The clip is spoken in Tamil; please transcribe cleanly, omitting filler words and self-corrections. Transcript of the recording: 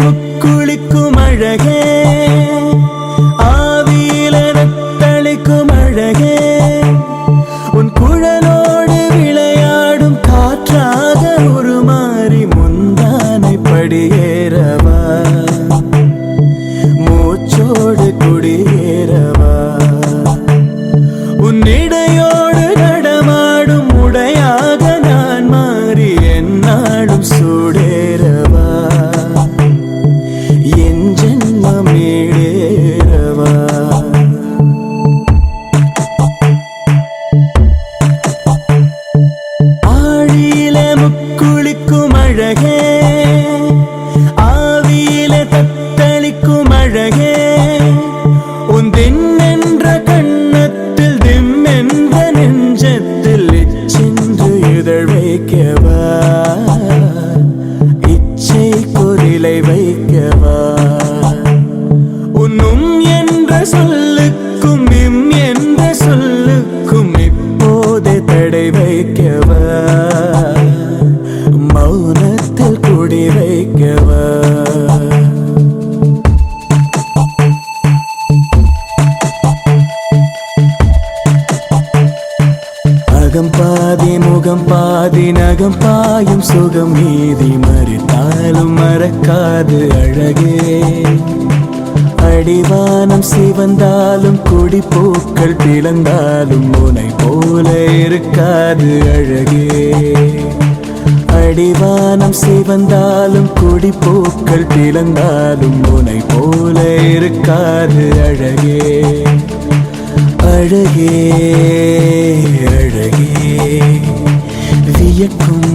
முக்குளிக்கும் அழகே, ஆவியில தளிக்கும் அழகே, உன் குழலோடு விளையாடும் காற்றாக உருமாறி முந்தானை படியேறவா, மூச்சோடு குடியேறவா, உன்னிடையோடு நடமாடும் உடையாக நான் மாறி என்னாலும் சூடேறவா, என் ஜென்மம் ஈடேறவா. ஆழியில முக்குளிக்கும் அழகே, ஆவியில தத்தளிக்கும் அழகே, உன் தின்னென்ற கண்ணத்தில் திம்மென்ற நெஞ்சத்தில் இச்சென்று இதழ் வைக்கவா, இச்சை குறிலை வைக்கவா, உன்னும் என்ற சொல்லுக்கும் இம் என்ற சொல்லுக்கும் இப்போதே தடை வைக்கவா, மௌனத்தில் குடி வைக்கவா. அகம் பாதி முகம் பாதி நகம் பாயும் சுகம் மீதி மறித்தாலும் மறக்காது அழகே, அடிவானம் சிவந்தாலும் குடிப்பூக்கள் பிளந்தாலும் உனை போல இருக்காது அழகே, அடிவானம் சிவந்தாலும் குடிப்பூக்கள் பிளந்தாலும் உனை போல இருக்காது அழகே, அழகே அழகே, வியக்கும்